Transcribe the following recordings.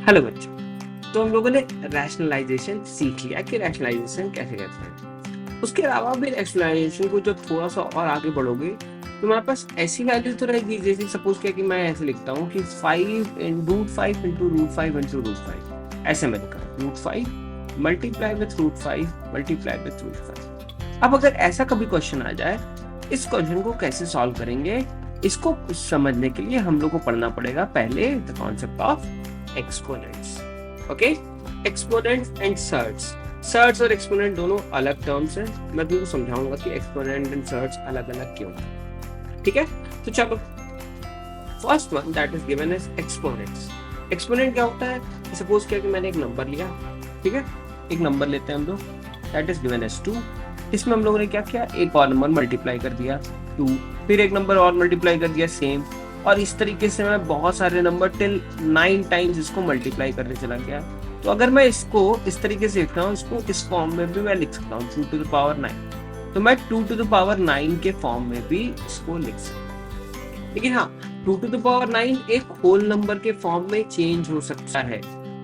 Hello बच्चों, तो हम लोगों ने रैशनलाइजेशन सीख लिया कि रैशनलाइजेशन कैसे करते हैं। उसके अलावा भी रैशनलाइजेशन को जब थोड़ा सा और आगे बढ़ोगे तो हमारे पास ऐसी वैल्यू तो रहेगी, जैसे सपोज किया कि मैं ऐसे लिखता हूँ कि 5 in root 5 into root 5 into root 5, ऐसे मैं लिखा root 5 multiply with root 5 multiply with root 5। अब अगर ऐसा कभी क्वेश्चन आ जाए, इस क्वेश्चन को कैसे सॉल्व करेंगे, इसको समझने के लिए हम लोग को पढ़ना पड़ेगा पहले the concept of exponents. Okay, exponents and surds. Surds और एक्सपोनेंट दोनों अलग टर्म्स हैं। मैं तुमको समझाऊंगा कि एक्सपोनेंट एंड सर्ट्स अलग अलग क्यों हैं। ठीक है, तो चलो, first one that is given as exponents. Exponent क्या होता है? सपोज किया कि मैंने एक नंबर लिया, ठीक है, एक नंबर लेते हैं हम लोग, दैट इज गिवन एज 2। इसमें हम लोगों ने क्या किया, एक और नंबर मल्टीप्लाई कर दिया 2, फिर एक नंबर और मल्टीप्लाई कर दिया सेम, और इस तरीके से मैं बहुत सारे नंबर टिल 9 टाइम्स इसको मल्टीप्लाई करने चला गया। तो अगर मैं इसको इस तरीके से लिखता हूँ, इसको इस फॉर्म में भी मैं लिख सकता हूँ 2 टू द पावर 9, तो मैं 2 टू द पावर 9 के फॉर्म में भी इसको लिख सकता हूँ। लेकिन हाँ, 2 टू द पावर 9 एक होल नंबर के फॉर्म में चेंज हो सकता है।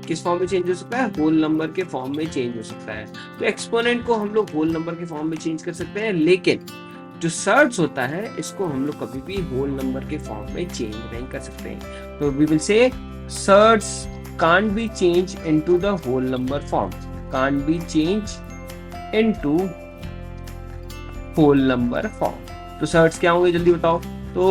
किस फॉर्म में चेंज हो सकता है? होल नंबर के फॉर्म में चेंज हो सकता है। तो एक्सपोनेंट को हम लोग होल नंबर के फॉर्म में चेंज कर सकते हैं, लेकिन जो सर्ट्स होता है इसको हम लोग कभी भी होल नंबर के फॉर्म में चेंज नहीं कर सकते हैं। तो we will say surds can't be changed into the whole number form, can't be changed into whole number form। तो सर्ट्स क्या होंगे जल्दी बताओ। तो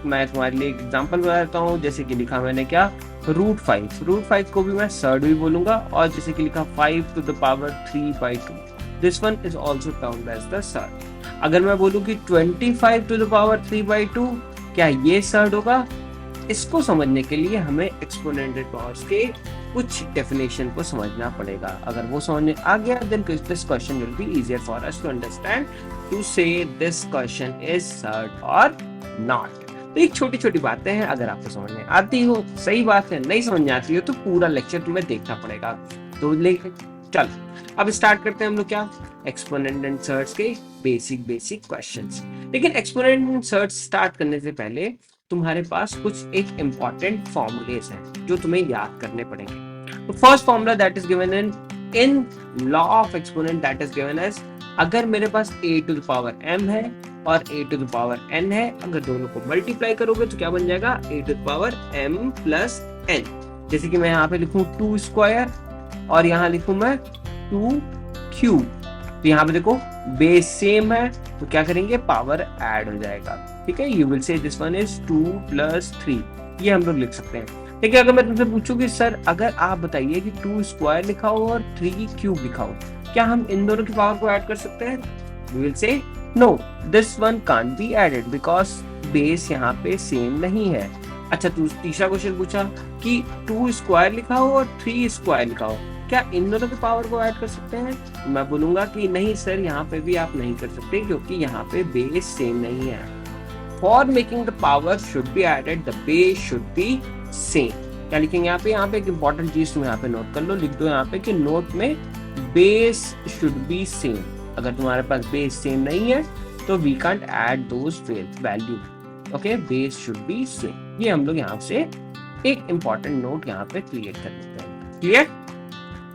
मैं तुम्हारे लिए एक एग्जांपल बता देता हूँ। जैसे कि लिखा मैंने क्या, रूट 5, रूट 5 को भी मैं सर्ट भी बोलूंगा, और जैसे कि लिखा 5 to the power 3/2, this one is also termed as the surd. अगर मैं बोलूं कि 25 टू द पावर 3/2, क्या ये सर्ट होगा? इसको समझने के लिए हमें एक्सपोनेंटेड पावर्स के कुछ डेफिनेशन को समझना पड़ेगा। अगर वो समझ में आ गया, then this question will be easier for us to understand to say this question is surd और नॉट। तो एक छोटी छोटी बातें हैं, अगर आपको समझ में आती हो सही बात है, नहीं समझ में आती हो तो पूरा लेक्चर तुम्हें देखना पड़ेगा। तो लेके चल अब स्टार्ट करते हैं हम लोग क्या, एक्सपोनेंट एंड सर्ट्स के बेसिक क्वेश्चंस। लेकिन एक्सपोनेंट एंड सर्ट्स स्टार्ट करने से पहले तुम्हारे पास कुछ एक इम्पॉर्टेंट फॉर्मूलेस हैं जो तुम्हें याद करने पड़ेंगे। तो first formula that is given in law of exponent that is given as, अगर मेरे पास a to the power m है और a to the power n है, अगर दोनों को मल्टीप्लाई करोगे तो क्या बन जाएगा, a to the power m plus n। जैसे कि मैं यहाँ पे लिखूं 2 स्क्वायर और यहाँ लिखूं मैं 2 क्यूब, तो यहाँ पे देखो बेस सेम है, तो क्या करेंगे, पावर ऐड हो जाएगा। ठीक है, you will say this one is 2 plus 3, ये हम लोग लिख सकते हैं। लेकिन अगर मैं तुमसे पूछूं कि सर अगर आप बताइए कि 2 स्क्वायर लिखा हो और 3 क्यूब लिखा हो, क्या हम इन दोनों की पावर को ऐड कर सकते हैं? We will say no, this one can't be added because base यहाँ पे सेम नहीं है। अच्छा, तीसरा क्वेश्चन पूछा कि 2 स्क्वायर लिखा हो और 3 स्क्वायर लिखा हो, क्या इन दोनों की पावर को ऐड कर सकते हैं? मैं बोलूंगा कि नहीं सर, यहाँ पे भी आप नहीं कर सकते क्योंकि यहाँ पे बेस सेम नहीं है। For making the power should be added the base should be same. क्या लिखेंगे यहाँ पे? यहाँ पे एक इंपॉर्टेंट चीज तुम यहाँ पे नोट कर लो, लिख दो यहाँ पे कि नोट में बेस शुड बी सेम। अगर तुम्हारे पास बेस सेम नहीं है तो we can't add those value. Okay, base should be same. ये हम लोग यहाँ से एक इंपॉर्टेंट नोट यहाँ पे क्रिएट कर लेते हैं। Clear?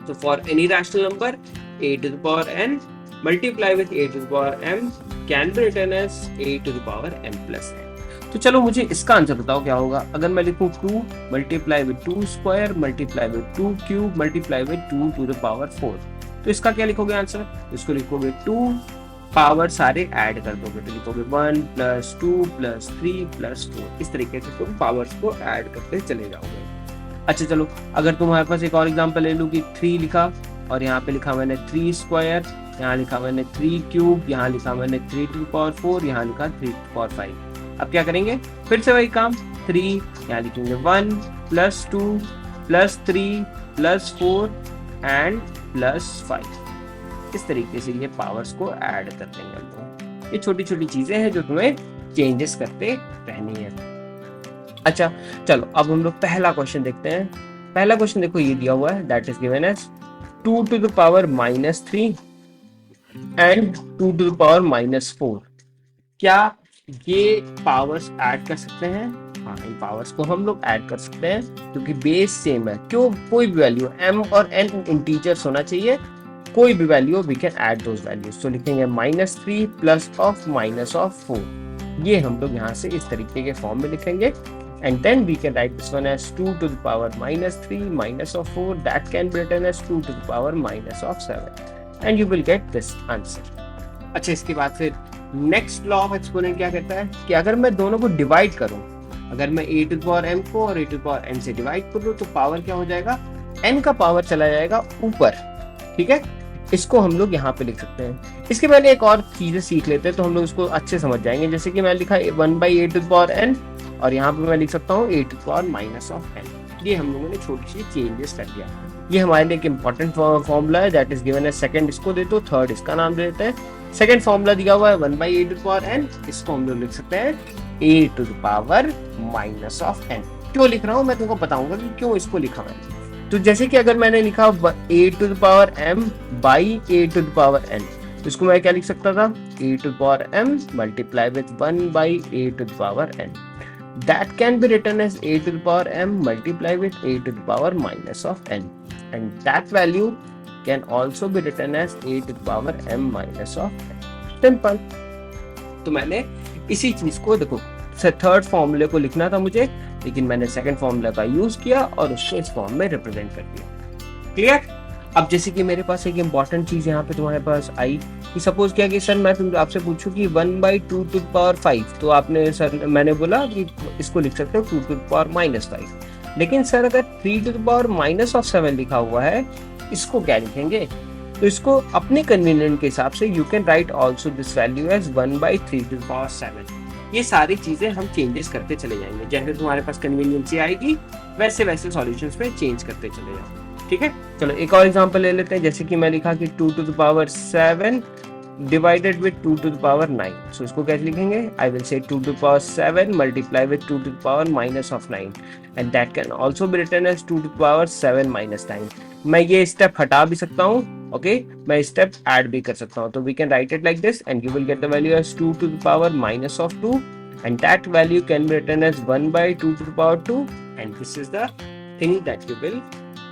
So for any rational number, a to the power n multiply with a to the power m can be written as a to the power m plus n। तो चलो मुझे इसका answer बताओ क्या होगा। अगर मैं लिखूं 2 multiply with 2 square multiply with 2 cube multiply with 2 to the power 4, तो इसका क्या लिखोगे आंसर? इसको लिखोगे 2 पावर सारे ऐड कर दोगे, तो लिखोगे 1 प्लस 2 प्लस 3 प्लस 4। इस तरीके से तुम पावर्स को ऐड करते चले जाओगे। अच्छा चलो, अगर तुम्हारे पास एक और एग्जांपल ले लूं कि 3 लिखा और यहाँ पे लिखा मैंने 3 स्क्वायर, यहाँ लिखा मैंने 3 क्यूब, यहाँ लिखा मैंने 3 टू पावर 4, यहाँ लिखा 3 टू पावर 5। अब क्या करेंगे? फिर से वही काम, 3 यहाँ लिखेंगे 1 plus 2 plus 3 plus 4 and plus 5। इस तरीके से ये पावर्स को ऐड कर देंगे हम लोग। ये छोटी छोटी चीजें हैं जो तुम्हें चेंजेस करते रहनी है। अच्छा चलो, अब हम लोग पहला क्वेश्चन देखते हैं। पहला क्वेश्चन देखो ये दिया हुआ है, that is given as 2 to the power -3 and 2 to the power -4। क्या ये पावर्स ऐड कर सकते हैं? हाँ, इन पावर्स को हम लोग ऐड कर सकते हैं क्योंकि बेस सेम है। क्यों? कोई भी वैल्यू m और n इंटीजर्स होना चाहिए, कोई भी value we can add those values. तो लिखेंगे -3 प्लस ऑफ -4, ये हम लोग यहाँ से इस तरीके के फॉर्म में लिखेंगे। And then we can write this one as 2 to the power -3 minus of 4, that can be written as 2 to the power -7, and you will get this answer. अच्छा, इसके बाद फिर नेक्स्ट लॉ ऑफ एक्सपोनेंट क्या कहता है कि अगर मैं दोनों को डिवाइड करूं, अगर मैं a to the power m को और a to the power n से डिवाइड कर दूं तो पावर क्या हो जाएगा, n का पावर चला जाएगा ऊपर। ठीक है, इसको हम लोग यहाँ पे लिख सकते हैं। इसके पहले एक और चीजें सीख लेते हैं तो हम लोग इसको अच्छे समझ जाएंगे। जैसे कि मैं लिखा 1/a to the power n और यहाँ पे मैं लिख सकता हूँ a to the power -n। ये हम लोगों ने छोटी सी चेंजेस कर दिया। ये हमारे लिए एक इंपॉर्टेंट फॉर्मूला है, that is given as second, इसको दे दो, थर्ड इसका नाम दे देते हैं। सेकंड फॉर्मूला दिया हुआ है 1/a to the power n, इसको हम लोग लिख सकते हैं a to the power -n। क्यों लिख रहा हूँ मैं तुमको बताऊंगा कि क्यों इसको लिखा मैंने। तो जैसे कि अगर मैंने लिखा a to the power m by a to the power n, तो इसको मैं क्या लिख सकता था, a to the power m multiply with 1/a to the power n, that can be written as a to the power m multiply with a to the power -n, and that value can also be written as a to the power m -n. Simple. तो मैंने इसी चीज को देखो, third फॉर्मूले को लिखना था मुझे, लेकिन मैंने सेकंड फॉर्मूला का यूज किया और उसको इस फॉर्म में रिप्रेजेंट कर दिया। क्लियर? अब जैसे कि मेरे पास एक इंपॉर्टेंट चीज यहाँ पे तुम्हारे पास आई कि सपोज क्या कि सर मैं तुम आपसे पूछूं कि 1/2 to the power 5, तो आपने सर मैंने बोला कि इसको लिख सकते हो 2 to the power -5, लेकिन सर अगर 3 to the power -7 लिखा हुआ है, इसको क्या लिखेंगे? तो इसको अपने कन्वीनियंट के हिसाब से you can write also this value as 1/3 to the power 7। ये सारी चीजें हम चेंजेस करते चले जाएंगे, जैसे तुम्हारे पास कन्वीनियंसी आएगी वैसे वैसे सॉल्यूशंस में चेंज करते चले जाओ। ठीक है, चलो एक और एग्जांपल ले लेते हैं। जैसे कि मैं लिखा कि 2 to the power 7 divided with 2 to the power 9, सो इसको कैसे लिखेंगे? I will say 2 to the power 7 multiply with 2 to the power -9, and that can also be written as 2 to the power 7 -9। मैं ये स्टेप हटा भी सकता हूँ, ओके, मैं स्टेप ऐड भी कर सकता हूँ। तो we can write it like this and you will get the value as 2 to the power -2, and that value can be written as 1/2 to the power 2, and this is the thing that you will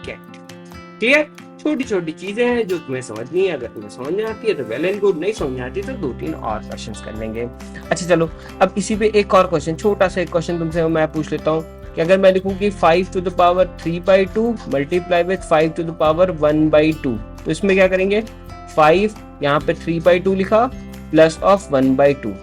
get. Clear? छोटी छोटी चीजें हैं जो तुम्हें समझनी है, अगर तुम्हें समझ में आती है तो वेल एंड गुड, नहीं समझ में आती तो 2-3 और क्वेश्चंस कर लेंगे। अच्छा चलो, अब इसी पे एक और क्वेश्चन, छोटा सा एक क्वेश्चन तुमसे मैं पूछ लेता हूँ कि अगर मैं लिखूं कि 5 to the power 3/2 multiply with 5 to the power 1/2, तो इसमें क्या करेंगे? 5 यहाँ पे 3/2 लिखा प्लस ऑफ 1/2,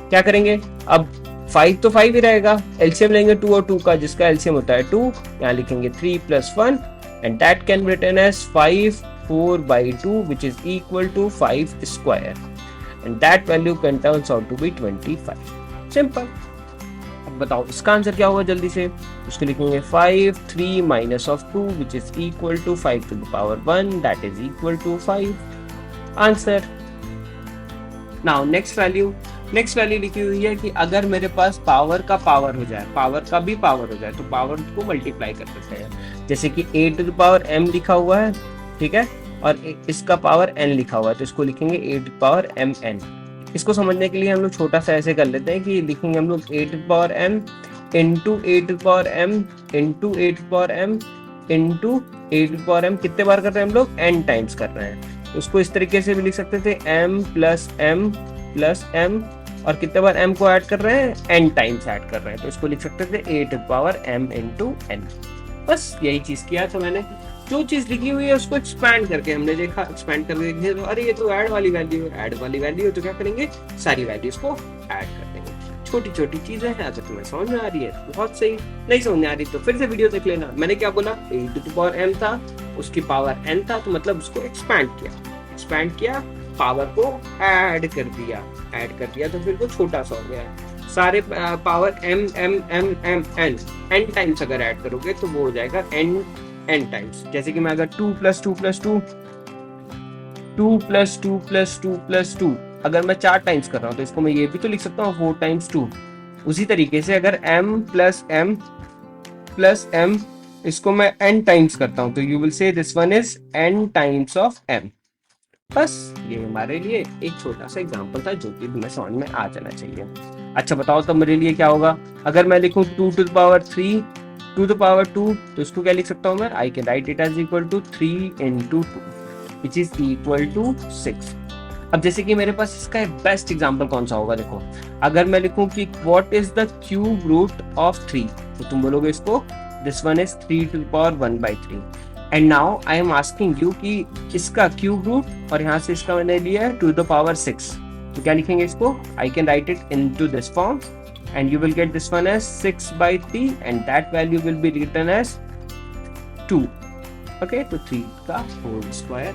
क्या करेंगे? अब 5 तो 5 ही रहेगा, एलसीएम लेंगे 2 और 2 का, जिसका एलसीएम होता है 2, यहाँ लिखेंगे 3 + 1, and that can be written as 5 4/2, which is equal to 5 square, and that value can turns out to be 25. Simple. अब बताओ इसका आंसर क्या होगा जल्दी से? उसको लिखेंगे 5 3 minus of 2, which is equal to 5 to the power 1, that is equal to 5. Answer. Now next value लिखी हुई है कि अगर मेरे पास पावर का पावर हो जाए, पावर का भी पावर हो जाए, तो पावर को मल्टीप्लाई कर सकते हैं। जैसे कि a to the power m लिखा हुआ है, ठीक है, और इसका पावर n लिखा हुआ है, तो इसको लिखेंगे a to the power mn। इसको समझने के लिए हम लोग छोटा सा ऐसे कर लेते हैं कि लिखेंगे हम लोग a to the power m into a to the power m into a to the power m into a to the power m, कितने बार कर रहे हैं हम लोग? n टाइम्स कर रहे हैं। तो उसको इस तरीके से भी लिख सकते थे m plus m, और कितने बार m को ऐड कर रहे हैं? n टाइम्स ऐड कर रहे हैं, तो इसको लिख सकते थे a to the power m into n। बस यही चीज किया था मैंने, जो चीज लिखी हुई है उसको एक्सपैंड करके हमने देखा, एक्सपैंड करके देखे तो अरे ये तो ऐड वाली वैल्यू है, तो क्या करेंगे? सारी वैल्यूज को ऐड कर देंगे। छोटी छोटी चीजें हैं, अगर तुम्हें समझ में आ रही है तो बहुत सही, नहीं समझ में आ रही तो फिर से वीडियो देख लेना। मैंने क्या बोला? a to the power m था, उसकी पावर n था, तो मतलब उसको एक्सपैंड किया, पावर को ऐड कर दिया तो फिर वो छोटा सा हो गया। सारे पावर n टाइम्स अगर ऐड करोगे तो वो हो जाएगा n टाइम्स। जैसे कि मैं अगर 2 + 2 + 2 2 + 2 + 2 + 2 अगर मैं 4 टाइम्स कर रहा हूँ तो इसको मैं ये भी तो लिख सकता हूँ 4 × 2। उसी तरीके से अगर m + m इसको मैं n टाइम्स करता हूँ तो you will say this one is n times of m। बस ये हमारे लिए एक छोटा सा एग्जांपल था जो कि तुम्हें समझ में आ जाना चाहिए। अच्छा बताओ तब मेरे लिए क्या होगा, अगर मैं लिखूं 2 to the power 3 to the power 2 तो इसको क्या लिख सकता हूँ मैं, I can write it as equal to 3 into 2 which is equal to 6। अब जैसे कि मेरे पास इसका बेस्ट एग्जांपल कौन सा होगा, देखो अगर मैं लिखूं कि what is the cube root of 3 तो तुम बोलोगे इसको this one is 3 to the power 1/3। And now I am asking you कि इसका क्यूब रूट और यहाँ से इसका मैंने लिया है 2 to the power 6 तो क्या लिखेंगे इसको, आई can write it into this form and you will get this one as 6/3 and that value will be written as 2। okay तो 3 का होल स्क्वायर।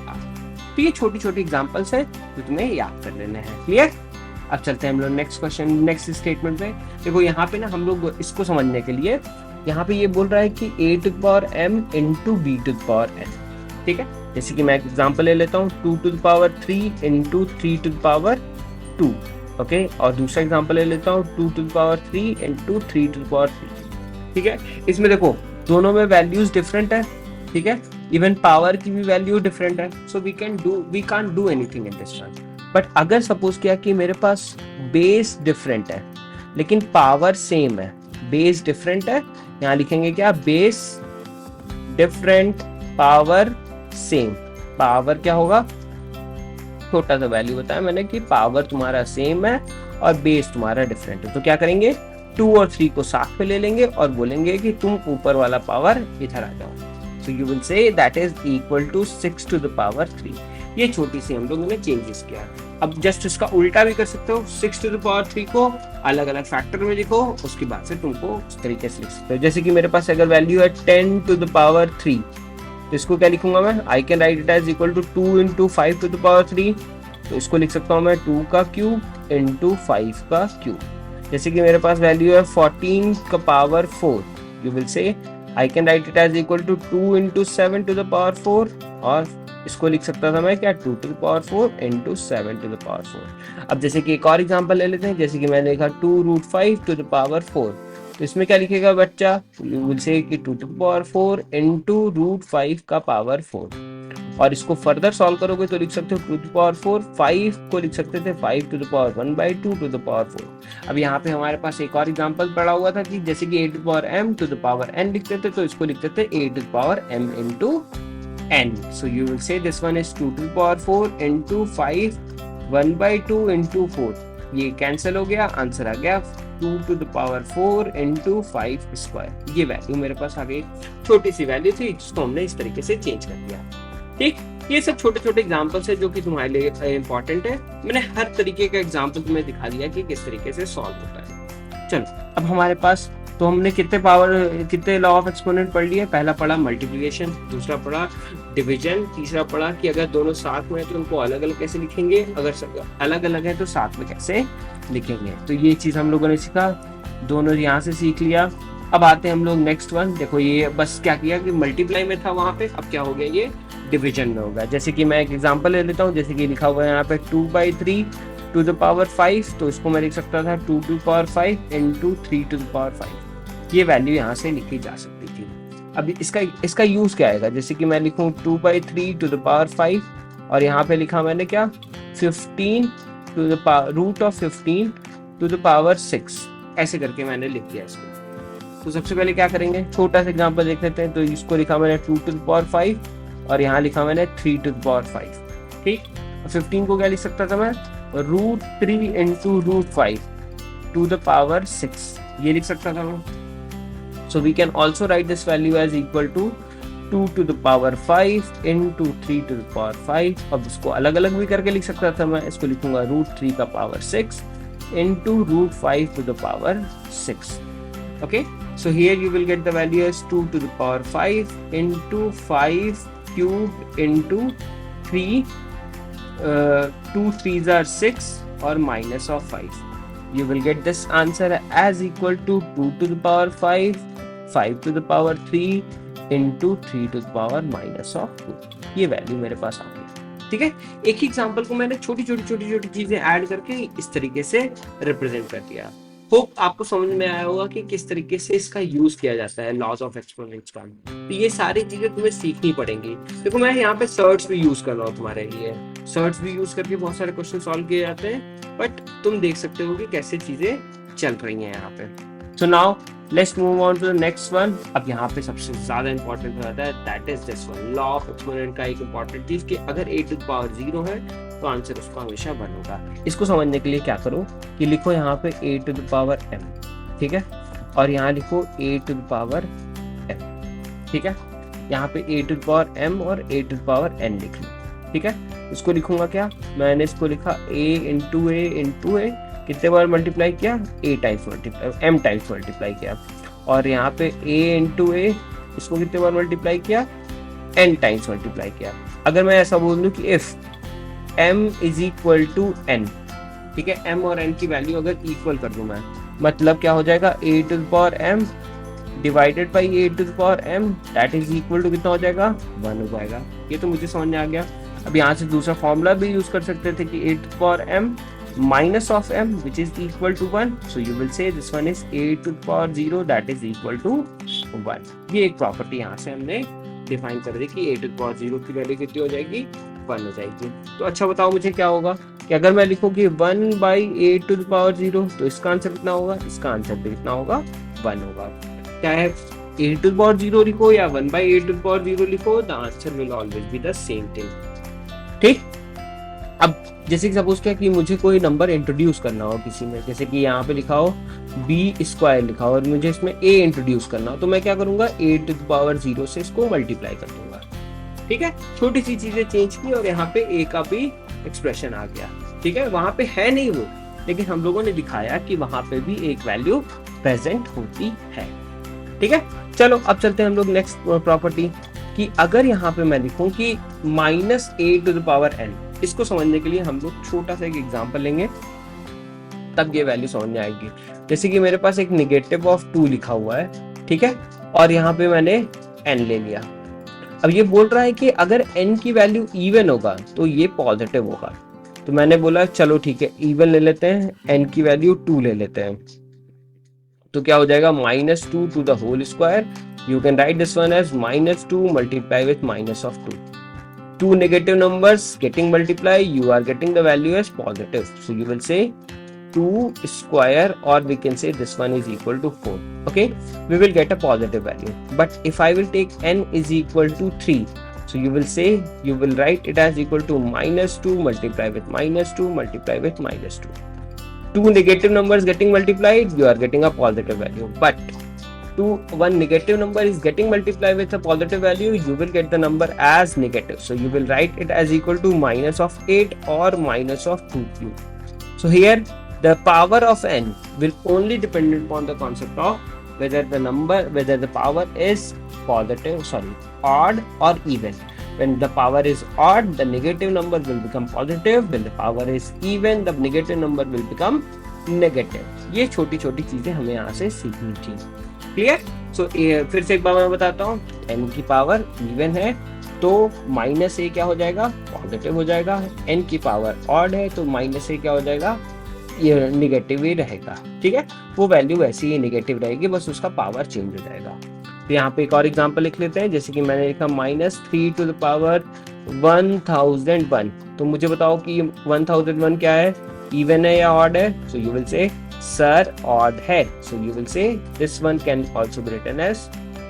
तो ये छोटी छोटी एग्जांपल्स है जो तुम्हें याद कर लेने हैं। क्लियर। अब चलते हैं हम लोग नेक्स्ट क्वेश्चन, नेक्स्ट स्टेटमेंट पे। देखो यहाँ पे ना हम लोग इसको समझने के लिए यहाँ पे ये बोल रहा है कि a to the power m into b to the power n। ठीक है, जैसे कि मैं एग्जांपल ले लेता हूँ 2 to the power 3 into 3 to the power 2। Okay और दूसरा एग्जांपल ले लेता हूँ 2 to the power 3 into 3 to the power 3। ठीक है, इसमें देखो दोनों में वैल्यूज डिफरेंट है। ठीक है, इवन पावर की भी वैल्यू डिफरेंट है, so we can't do anything in this one. But अगर सपोज किया कि मेरे पास बेस डिफरेंट है लेकिन पावर सेम है, बेस डिफरेंट है, यहाँ लिखेंगे क्या, base different power same. Power क्या होगा, छोटा सा वैल्यू बताया मैंने कि पावर तुम्हारा सेम है और बेस तुम्हारा डिफरेंट है, तो क्या करेंगे 2 और 3 को साथ में ले लेंगे और बोलेंगे कि तुम ऊपर वाला पावर इधर आ जाओ। So you will say that is equal to 6 to the power 3। ये छोटी सी हम लोगों ने चेंजेस किया। अब जस्ट इसका उल्टा भी कर सकते हो, 6 to the power 3 को अलग अलग फैक्टर में लिखो, उसके बाद से तुमको उस तरीके से लिख सकते हो। जैसे कि मेरे पास अगर वैल्यू है 10 to the power 3 तो इसको क्या लिखूंगा मैं, I can write it as equal to 2 into 5 to the power 3। तो इसको लिख सकता हूँ मैं 2 का क्यूब इंटू 5 का क्यूब। जैसे कि मेरे पास वैल्यू है 14 का power 4, you will say I can write it as equal to 2 into 7 to the power 4 और इसको लिख सकता था मैं क्या 2 to the power 4 into 7 to the power 4। अब जैसे कि एक और एग्जांपल ले लेते हैं, जैसे कि मैंने लिखा 2√5 to the power 4 तो इसमें क्या लिखेगा बच्चा, यू विल से कि 2 to the power 4 into √5 का पावर 4। और इसको फर्दर सॉल्व करोगे तो लिख सकते हो 2 to the power 4, 5 को लिख सकते थे 5 to the power 1/2 to the power 4। अब यहाँ पे हमारे पास एक और एग्जांपल पड़ा हुआ था कि जैसे कि 8 to the power m to the power n लिखते थे तो इसको लिखते थे 8 to the power m into n। So you will say this one is 2 to the power 4 into 5 1/2 into 4। ये कैंसिल हो गया, आंसर आ गया 2 to the power 4 into 5 square. ये वैल्यू मेरे पास आ गई, छोटी सी वैल्यू थी जिसको हमने इस तरीके से चेंज कर दिया। ठीक, ये सब छोटे छोटे एग्जांपल्स है जो कि तुम्हारे लिए इंपॉर्टेंट है। मैंने हर तरीके का एग्जांपल तुम्हें दिखा दिया कि किस तरीके से सॉल्व होता है। चलो अब हमारे पास तो हमने कितने लॉ ऑफ एक्सपोनेंट पढ़ लिए, पहला पढ़ा मल्टीप्लिकेशन, दूसरा पढ़ा डिवीजन, तीसरा पढ़ा कि अगर दोनों साथ में है तो उनको अलग अलग कैसे लिखेंगे, अगर अलग अलग है तो साथ में कैसे लिखेंगे। तो ये चीज हम लोगों ने सीखा, दोनों यहाँ से सीख लिया। अब आते हैं हम लोग नेक्स्ट वन। देखो ये बस क्या किया कि मल्टीप्लाई में था वहां पे, अब क्या हो गया ये डिवीजन में होगा। जैसे कि मैं एक एग्जांपल ले लेता हूँ, जैसे कि लिखा हुआ है यहाँ पे 2/3 to the power 5 तो इसको मैं लिख सकता था 2 to the power 5 into 3 to the power 5। ये वैल्यू यहाँ से लिखी जा सकती थी। अब इसका यूज क्या आएगा, जैसे कि मैं लिखूँ 2/3 to the power 5 और यहाँ पे लिखा मैंने क्या 15 to the power √15 to the power 6, ऐसे करके मैंने लिख दिया इसको। तो सबसे पहले क्या करेंगे, छोटा सा एग्जांपल देख लेते हैं। तो इसको लिखा मैंने 2 to the power 5 और यहाँ लिखा मैंने 3 to the power 5। ठीक, 15 को क्या लिख सकता था मैं, √3 into √5 to the power 6, ये लिख सकता था मैं। So we can also write this value as equal to 2 to the power 5 into 3 to the power 5। अब इसको अलग अलग भी करके लिख सकता था मैं, इसको लिखूंगा √3 का power 6 into √5 to the power 6। Okay, so here you will get the value as 2 to the power 5 into 5 cube into 3, 2 3s are 6 or minus of 5। You will get this answer as equal to 2 to the power 5, 5 to the power 3 into 3 to the power minus of 2। ये value मेरे पास आ गई। ठीक है, एक ही example को मैंने छोटी छोटी चीजें ऐड करके इस तरीके से रिप्रेजेंट कर दिया। होप आपको समझ में आया होगा कि किस तरीके से इसका यूज किया जाता है लॉज ऑफ एक्सपोनेंट्स का। तो ये सारी चीजें तुम्हें सीखनी पड़ेंगी। देखो मैं यहाँ पे सर्ट्स भी यूज कर रहा हूँ तुम्हारे लिए, सर्ट्स भी यूज करके बहुत सारे क्वेश्चन सॉल्व किए जाते हैं, बट तुम देख सकते हो कि कैसे चीजें चल रही हैं यहाँ पे। So now let's move on to the next one. अब यहाँ पे सबसे ज्यादा इंपॉर्टेंट हो जाता है, that is this one, law of exponent का एक इंपॉर्टेंट चीज कि अगर a टू द पावर 0 है तो आंसर उसका हमेशा 1 होगा। इसको समझने के लिए क्या करो कि लिखो यहाँ पे a to the power m, ठीक है, और यहाँ लिखो a to the power m, ठीक है, यहाँ पे a to the power m और a to the power n लिख लो, ठीक है। इसको लिखूंगा क्या, मैंने इसको लिखा a इंटू a कितने बार मल्टीप्लाई किया, a times multiply, m times multiply किया, और यहाँ पे a इंटू a इसको कितने बार मल्टीप्लाई किया, n टाइम्स मल्टीप्लाई किया। अगर मैं ऐसा बोल दूं कि if m is equal to n, ठीक है, m और n की वैल्यू अगर इक्वल कर दूं मैं, मतलब क्या हो जाएगा, a to the power m divided by a to the power m that is equal to कितना हो जाएगा, 1 हो जाएगा। ये तो मुझे समझ में आ गया। अब यहाँ से दूसरा फॉर्मूला भी यूज कर सकते थे कि a to the power m minus of m which is equal to 1, so you will say this one is a to the power 0 that is equal to 1। ये एक प्रॉपर्टी यहाँ से हमने डिफाइन कर दी कि a to the power 0 की value कितनी हो जाएगी, 1 हो जाएगी। तो अच्छा बताओ मुझे क्या होगा कि अगर मैं लिखूं कि 1 by a to the power 0 तो इसका आंसर कितना होगा, इसका आंसर भी कितना होगा, 1 होगा। क्या है, a to the power 0 लिखो या 1 by a to the power 0 लिखो, the answer will always be the same thing, ठीक। अब जैसे कि सपोज क्या कि मुझे कोई नंबर इंट्रोड्यूस करना हो किसी में, जैसे कि यहाँ पे लिखा हो b स्क्वायर लिखा हो और मुझे इसमें a इंट्रोड्यूस करना हो, तो मैं क्या करूंगा, a टू द पावर 0 से इसको मल्टीप्लाई कर दूंगा, ठीक है। छोटी सी चीजें चेंज की और यहाँ पे a का भी एक्सप्रेशन आ गया, ठीक है। वहां पे है नहीं वो, लेकिन हम लोगों ने दिखाया कि वहां पे भी एक वैल्यू प्रेजेंट होती है, ठीक है। चलो अब चलते हैं हम लोग नेक्स्ट प्रॉपर्टी कि अगर यहाँ पे मैं लिखूं कि minus a to the power n, इसको समझने के लिए हम लोग छोटा सा एक एग्जांपल लेंगे, तब ये वैल्यू समझ में आएगी। जैसे कि मेरे पास एक नेगेटिव ऑफ 2 लिखा हुआ है, ठीक है, और यहाँ पे मैंने n ले लिया। अब ये बोल रहा है कि अगर n की वैल्यू इवन होगा तो ये पॉजिटिव होगा, तो मैंने बोला चलो ठीक है इवन ले लेते हैं, n की वैल्यू 2 ले लेते हैं, तो क्या हो जाएगा, -2 to the whole square. You can write this one as -2 multiply with -2। Two negative numbers getting multiplied, you are getting the value as positive, so you will say 2 square, or we can say this one is equal to 4, okay, we will get a positive value. But if I will take n is equal to 3, so you will say, you will write it as equal to -2 multiply with -2 multiply with -2. Two negative numbers getting multiplied, you are getting a positive value, but one negative number is getting multiplied with a positive value, you will get the number as negative, so you will write it as equal to minus of 8 or minus of 2 cube. So here the power of n will only depend upon the concept of whether the power is odd or even. When the power is odd, the negative number will become positive. When the power is even, the negative number will become negative. ये छोटी छोटी चीजें हमें यहाँ से सीखनी थी, clear. सो फिर से एक बार मैं बताता हूँ, n की पावर इवन है तो -a क्या हो जाएगा, पॉजिटिव हो जाएगा। n की पावर ऑड है तो -a क्या हो जाएगा, ये निगेटिव ही रहेगा, ठीक है। वो वैल्यू वैसी ही निगेटिव रहेगी, बस उसका पावर चेंज हो जाएगा। तो यहाँ पे एक और एग्जांपल लिख लेते हैं, जैसे कि मैंने लिखा -3 टू द पावर 1001। तो मुझे बताओ कि 1001 क्या है, इवन है या ऑड है। So you will say sir odd है, so you will say this one can also be written as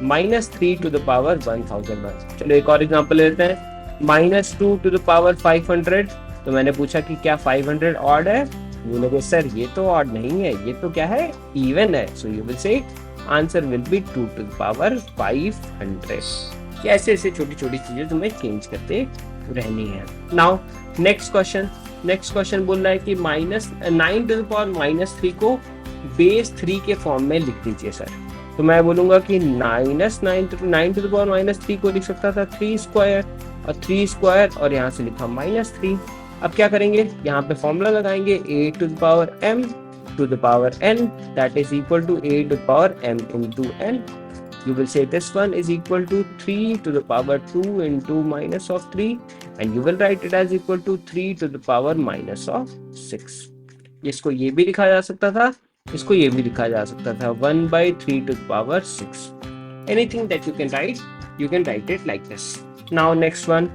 -3 to the power 1001। चलो एक और एग्जांपल लेते हैं, -2 टू द पावर 500। तो मैंने पूछा कि क्या 500 ऑड है, यू लोग सर ये तो ऑड नहीं है, ये तो क्या है, इवन है। So you will say answer will be 2 to the power 500। ऐसे ऐसे छोटी छोटी चीजें तुम्हें चेंज करते रहनी है। नाउ नेक्स्ट क्वेश्चन बोल रहा है कि -9 टू द पावर -3 को बेस 3 के फॉर्म में लिख दीजिए सर। तो मैं बोलूंगा कि -9 टू द पावर -3 को लिख सकता था 3 स्क्वायर और 3 स्क्वायर और यहाँ से लिखा -3। अब क्या करेंगे, यहाँ पे फॉर्मूला लगाएंगे a to the power m to the power n, that is equal to a to the power m into n. You will say this one is equal to 3 to the power 2 into minus of 3, and you will write it as equal to 3 to the power minus of 6. इसको ये भी लिखा जा सकता था, इसको ये भी लिखा जा सकता था, 1/3 to the power 6. Anything that you can write it like this. Now next one,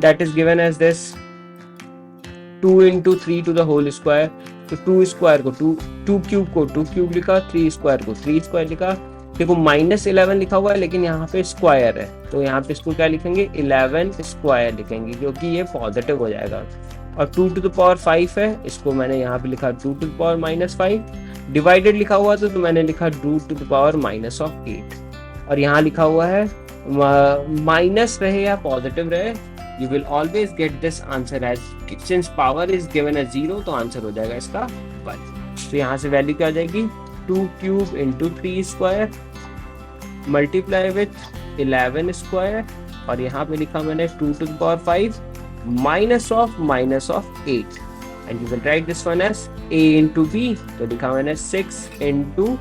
that is given as this 2 into 3 to the whole square. तो 2 स्क्वायर को 2 क्यूब को 2 क्यूब लिखा, 3 स्क्वायर को 3 स्क्वायर लिखा। देखो -11 लिखा हुआ है लेकिन यहाँ पे स्क्वायर है, तो यहाँ पे इसको क्या लिखेंगे 11 स्क्वायर लिखेंगे क्योंकि ये पॉजिटिव हो जाएगा। और 2 टू द पावर 5 है, इसको मैंने यहाँ पे लिखा 2 टू द पावर -5। डिवाइडेड लिखा हुआ तो मैंने लिखा 2 टू द पावर -8। और यहाँ लिखा हुआ है माइनस रहे या पॉजिटिव रहे, you will always get this answer as since power is given as 0 तो आंसर हो जाएगा इसका 1। तो यहाँ से वैल्यू क्या आ जाएगी 2 cube into 3 square multiply with 11 square, और यहाँ पे लिखा मैंने 2 to the power 5 minus of -8 and you will write this one as a into b। तो लिखा मैंने 6 इंटू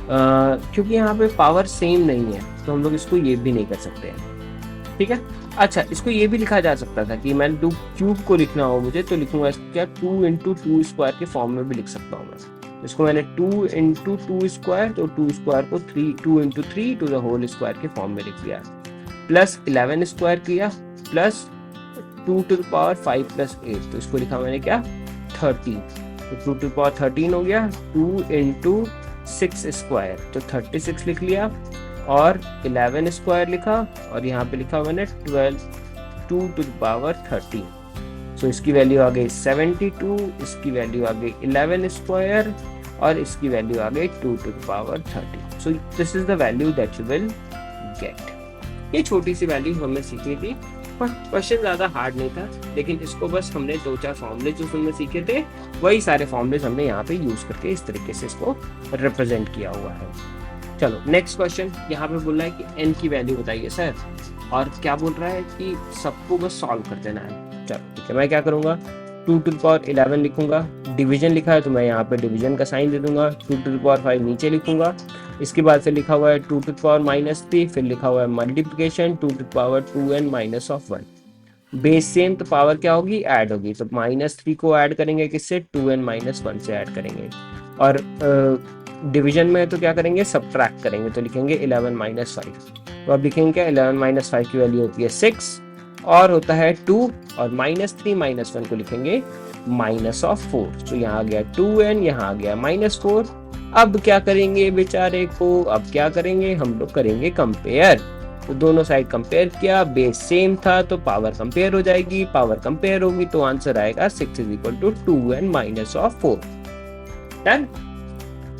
क्योंकि यहाँ पे पावर सेम नहीं है तो हम लोग इसको ये भी नहीं कर सकते हैं, ठीक है। अच्छा, इसको ये भी लिखा जा सकता था कि मैं 2 क्यूब को लिखना हो मुझे तो लिखूंगा क्या 2 इंटू 2 स्क्वायर के फॉर्म में भी लिख सकता हूँ मैं। इसको मैंने 2 इंटू 2 स्क्वायर, तो 2 स्क्वायर को 2 into 3 to the whole square के फॉर्म में लिख दिया, प्लस 11 स्क्वायर किया, plus 2 to the power 5 plus 8, तो इसको लिखा मैंने क्या 13, तो 2 टू द पावर 13 हो गया। 2 इंटू 6 स्क्वायर तो 36 लिख लिया, और 11 स्क्वायर लिखा, और यहाँ पे लिखा मैंने 2 टू द पावर 30। सो इसकी वैल्यू आ गई 72, इसकी वैल्यू आ गई 11 स्क्वायर, और इसकी वैल्यू आ गई 2 to the power 30। So this is the value that you will get. ये छोटी सी वैल्यू हमें सीखनी थी, पर क्वेश्चन ज़्यादा हार्ड नहीं था, लेकिन इसको बस हमने 2-4 फॉर्मूले जो हमने सीखे थे वही सारे फॉर्मूले हमने यहाँ पे यूज करके इस तरीके से इसको रिप्रेजेंट किया हुआ है। चलो नेक्स्ट क्वेश्चन, यहाँ पे बोल रहा है कि n की वैल्यू बताइए सर, और क्या बोल रहा है कि सबको बस सॉल्व कर देना है। चलो ठीक है, मैं क्या करूँगा 2 टू द पावर 11 लिखूंगा, डिवीजन लिखा है तो मैं यहाँ पे डिवीजन का साइन दे दूंगा, 2 टू द पावर 5 नीचे लिखूंगा, इसके बाद फिर लिखा हुआ है 2 टू द पावर -3, फिर लिखा हुआ है multiplication 2 to the power 2n minus of 1। Base same तो पावर क्या होगी ऐड होगी, तो -3 को ऐड करेंगे किससे 2n माइनस 1 से ऐड करेंगे, और डिवीजन में तो क्या करेंगे सब्ट्रैक्ट करेंगे, तो लिखेंगे 11 माइनस 5। तो अब लिखेंगे क्या 11 माइनस 5 की वैल्यू होती है 6 और होता है 2, और -3 माइनस 1 को लिखेंगे माइनस ऑफ 4। तो यहाँ आ गया 2n, यहाँ आ गया -4। अब क्या करेंगे बेचारे को, अब क्या करेंगे हम लोग करेंगे कंपेयर, तो दोनों साइड कंपेयर किया, बेस सेम था तो पावर कंपेयर हो जाएगी, पावर कंपेयर होगी तो आंसर आएगा 6 is equal to 2n minus of 4। Done.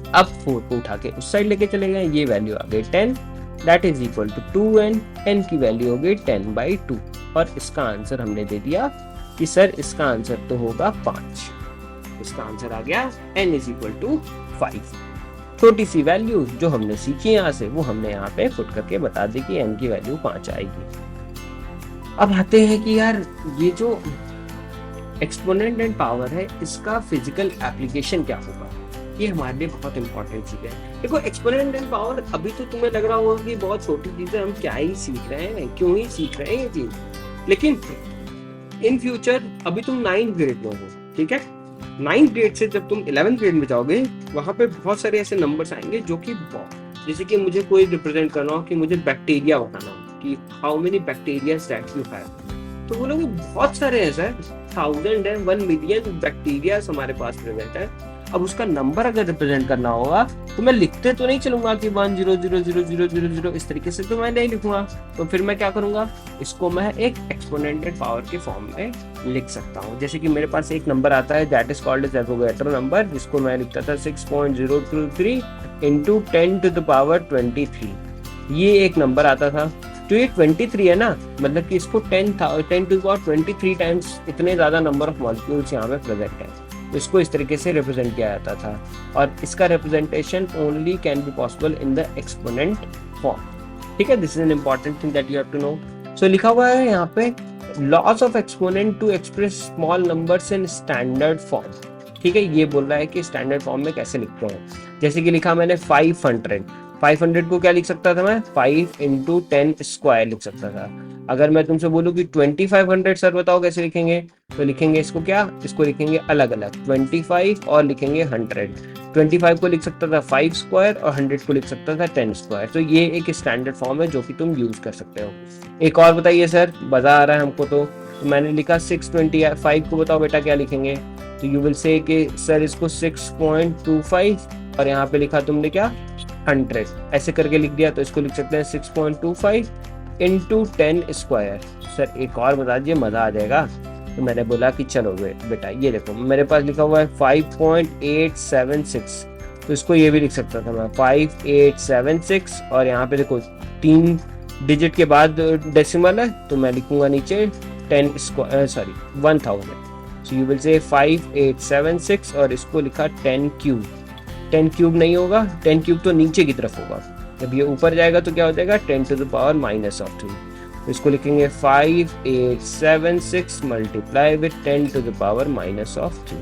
अब 4 को उठा के उस साइड लेके चले गए, ये वैल्यू आ गई 10 that is equal to 2n, n की वैल्यू हो गई 10/2, और इसका आंसर हमने दे दिया कि सर इसका आंसर तो होगा 5। इसका आंसर आ गया n इज इक्वल टू 5। छोटी सी वैल्यू जो हमने सीखी यहाँ से वो हमने यहाँ पे पुट करके बता दी कि n की वैल्यू 5 आएगी। अब आते हैं कि यार ये जो एक्सपोनेंट एंड पावर है इसका फिजिकल एप्लीकेशन क्या होगा, ये हमारे लिए बहुत इंपॉर्टेंट चीज है। देखो एक्सपोनेंट एंड पावर अभी तो तुम्हें लग रहा होगा कि बहुत छोटी चीज है, हम क्या ही सीख रहे हैं, क्यों ही सीख रहे हैं ये चीज, लेकिन इन फ्यूचर अभी तुम 9th ग्रेड में हो, ठीक है। 9th ग्रेड से जब तुम 11th ग्रेड में जाओगे वहां पे बहुत सारे ऐसे नंबर्स आएंगे जो कि जैसे कि मुझे कोई रिप्रेजेंट करना हो कि मुझे बैक्टीरिया बताना हो कि how many bacteria that you have, तो बोलोगे बहुत सारे हैं सर, 1000 है, 1 मिलियन बैक्टीरिया हमारे पास प्रेजेंट है। अब उसका नंबर अगर रिप्रेजेंट करना होगा तो मैं लिखते तो नहीं चलूंगा कि 1000000 इस तरीके से तो मैं नहीं लिखूंगा, तो फिर मैं क्या करूंगा, इसको मैं एक एक्सपोनेंटेड पावर के फॉर्म में लिख सकता हूँ। जैसे कि मेरे पास एक नंबर आता है that is called as Avogadro number, जिसको मैं लिखता था 6.023 इंटू 10 टू द पावर 23। ये एक नंबर आता था, तो ये 23 है ना, मतलब कि इसको 10 टू द पावर 23 टाइम्स इतने ज्यादा नंबर ऑफ मॉलिक्यूल्स यहाँ पे प्रेजेंट है, तो इसको इस तरीके से रिप्रेजेंट किया जाता था, और इसका representation only can be possible in the exponent form, ठीक है। This is an important thing that you have to know. So लिखा हुआ है यहाँ पे laws of exponent to express small numbers in standard form, ठीक है। ये बोल रहा है कि स्टैंडर्ड फॉर्म में कैसे लिखते हैं, जैसे कि लिखा मैंने 500 को क्या लिख सकता था मैं 5 इंटू 10 स्क्वायर लिख सकता था। अगर मैं तुमसे बोलूँ कि 2500 सर बताओ कैसे लिखेंगे, तो लिखेंगे इसको क्या, इसको लिखेंगे अलग अलग 25 और लिखेंगे 100। 25 को लिख सकता था 5 स्क्वायर और 100 को लिख सकता था 10 स्क्वायर। तो ये एक स्टैंडर्ड फॉर्म है जो कि तुम यूज कर सकते हो। एक और बताइए सर, मजा आ रहा है हमको। तो मैंने लिखा 625 को बताओ बेटा क्या लिखेंगे, तो यू विल से कि सर इसको 6.25 और यहाँ पे लिखा तुमने क्या 100 ऐसे करके लिख दिया, तो इसको लिख सकते हैं 6.25 इंटू 10 स्क्वायर। सर एक और बता दीजिए, मजा आ जाएगा। तो मैंने बोला कि चलो बेटा ये देखो मेरे पास लिखा हुआ है 5.876, तो इसको ये भी लिख सकता था मैं 5876, और यहाँ पे देखो 3 डिजिट के बाद डेसिमल है, तो मैं लिखूंगा नीचे 10 स्क्वायर 1000। सो यू विल से 5876 और इसको लिखा 10 क्यूब। 10 क्यूब नहीं होगा, 10 क्यूब तो नीचे की तरफ होगा, जब ये ऊपर जाएगा तो क्या हो जाएगा 10 to the power minus of 3। तो इसको लिखेंगे 5876 multiply with 10 to the power minus of 3,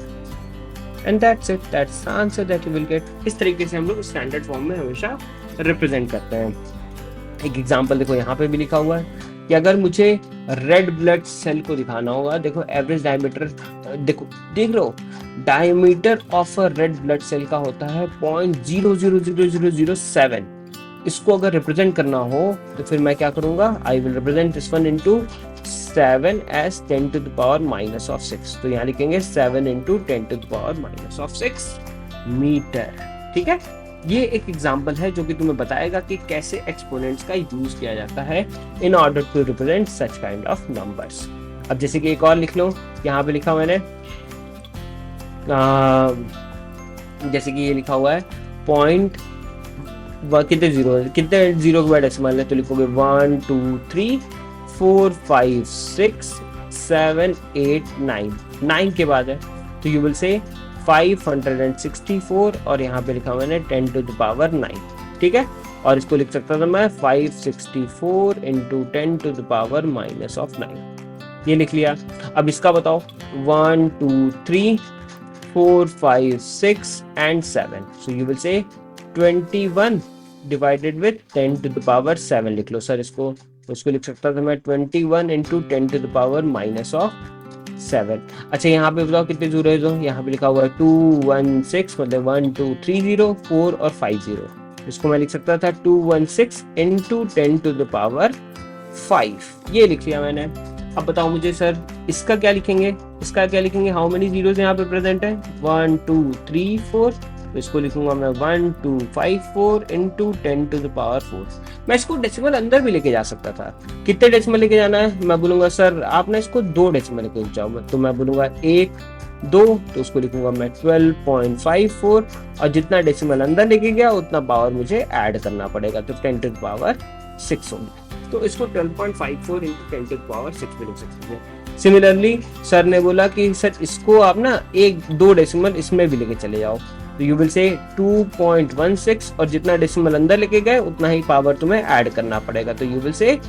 and that's it, that's the answer that you will get. इस तरीके से हम लोग स्टैंडर्ड फॉर्म में हमेशा रिप्रेजेंट करते हैं। एक एग्जांपल देखो यहाँ पे भी लिखा हुआ है कि अगर मुझे रेड ब्लड सेल को दिखाना होगा, देखो एवरेज डायमीटर देखो देख रहे हो, diameter of a red blood cell का होता है 0.000007। इसको अगर रिप्रेजेंट करना हो तो फिर मैं क्या करूंगा, I will represent this one into 7 as 10 to the power minus of 6। तो यहाँ लिखेंगे 7 into 10 to the power minus of 6 metre. ठीक है, ये एक एग्जांपल है जो कि तुम्हें बताएगा कि कैसे एक्सपोनेंट्स का यूज किया जाता है in order to represent such kind of numbers. अब जैसे कि एक और लिख लो, यहाँ पे लिखा मैंने जैसे कि ये लिखा हुआ है पॉइंट, कितने जीरो के बाद डेसिमल है, तो लिखोगे 1 2 3 4 5 6 7 8 9, 9 के बाद है तो यू विल से 564 और यहाँ पे लिखा मैंने 10 टू द पावर 9। ठीक है, और इसको लिख सकता था मैं 564 into 10 to the power minus of 9, ये लिख लिया। अब इसका बताओ 1 2 3 4 5 6 and 7, so you will say 21 divided with 10 to the power 7 लिख लो सर इसको, तो इसको लिख सकता था मैं 21 into 10 to the power minus of 7। अच्छा यहाँ पे बताओ कितने जीरो है, तो यहाँ पे लिखा हुआ है 216, मतलब 1 2 3 0 4 और 5 0, इसको मैं लिख सकता था 216 into 10 to the power 5, ये लिख लिया मैंने। अब बताओ मुझे सर इसका क्या लिखेंगे, इसका क्या लिखेंगे, हाउ मेनी जीरोस यहाँ पे प्रेजेंट है 1 2 3 4, तो इसको लिखूंगा मैं 1 2 5 4 इंटू 10 टू द पावर 4। मैं इसको डेसिमल अंदर भी लेके जा सकता था, कितने डेसिमल लेके जाना है, मैं बोलूंगा सर आप ना इसको 2 डेसिमल लेके जाओ, तो मैं बोलूंगा 1 2, तो उसको लिखूंगा मैं 12.54, और जितना डेसिमल अंदर लेके गया उतना पावर मुझे ऐड करना पड़ेगा, तो 10 टू द पावर 6 होगी, तो इसको 12.54 इंटू 10 टू द पावर 6 भी लिख सकते हैं। सिमिलरली सर ने बोला कि सर इसको आप ना 1-2 डेसिमल इसमें भी लेके चले जाओ, तो यू विल से 2.16, और जितना डेसिमल अंदर लेके गए उतना ही पावर तुम्हें ऐड करना पड़ेगा, तो यू विल से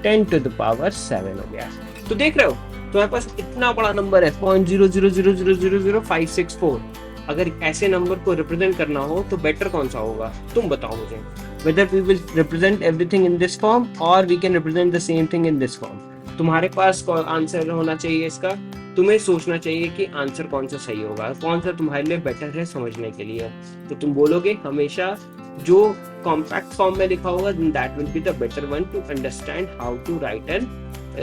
10 टू द पावर 7 हो गया। तो देख रहे हो तुम्हारे पास इतना बड़ा नंबर है 0.000000564। अगर ऐसे नंबर को रिप्रेजेंट करना हो तो बेटर कौन सा होगा, तुम बताओ मुझे, whether we will represent everything in this form or we can represent the same thing in this form। तुम्हारे पास आंसर होना चाहिए इसका, तुम्हें सोचना चाहिए कि आंसर कौन सा सही होगा, कौन सा तुम्हारे लिए बेटर है समझने के लिए, तो तुम बोलोगे हमेशा जो कॉम्पैक्ट फॉर्म में लिखा होगा that will be the better one to understand how to write an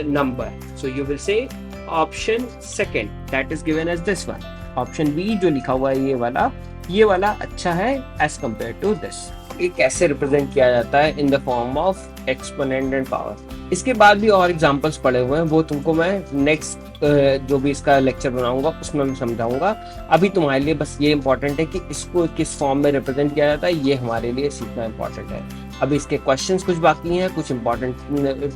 number. So you will say option second that is given as this one, option B जो लिखा हुआ है ये वाला अच्छा है एज कंपेयर टू दिस। ये कैसे रिप्रेजेंट किया जाता है in the form of exponent and power, इसके बाद भी और एग्जांपल्स पड़े हुए हैं, वो तुमको मैं नेक्स्ट जो भी इसका लेक्चर बनाऊंगा उसमें मैं समझाऊंगा। अभी तुम्हारे लिए बस ये इंपॉर्टेंट है कि इसको किस फॉर्म में रिप्रेजेंट किया जाता है, ये हमारे लिए सीखना इंपॉर्टेंट है। अभी इसके क्वेश्चंस कुछ बाकी हैं, कुछ इंपॉर्टेंट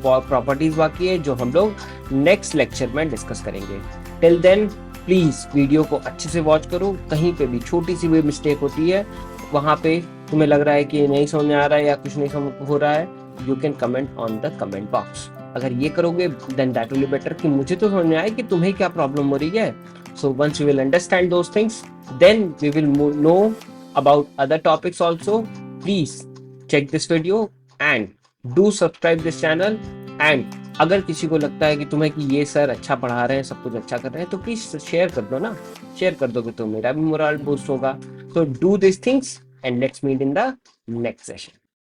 प्रॉपर्टीज बाकी है जो हम लोग नेक्स्ट लेक्चर में डिस्कस करेंगे। टिल देन प्लीज वीडियो को अच्छे से वॉच करो, कहीं पे भी छोटी सी भी मिस्टेक होती है, वहां पे तुम्हें लग रहा है कि नहीं समझ में आ रहा है या कुछ नहीं समझ हो रहा है, you can comment on the comment box. अगर ये करोगे then that will be better कि मुझे तो समझ में आए कि तुम्हें क्या प्रॉब्लम हो रही है। So once you will understand those things then we will know about other topics also. Please check this video and do subscribe this channel, and अगर किसी को लगता है कि तुम्हें कि ये सर अच्छा पढ़ा रहे हैं, सब कुछ अच्छा कर रहे हैं, तो प्लीज शेयर कर दो ना, शेयर कर दोगे तो मेरा भी मोरल बूस्ट होगा। So do this things and let's meet in the next session.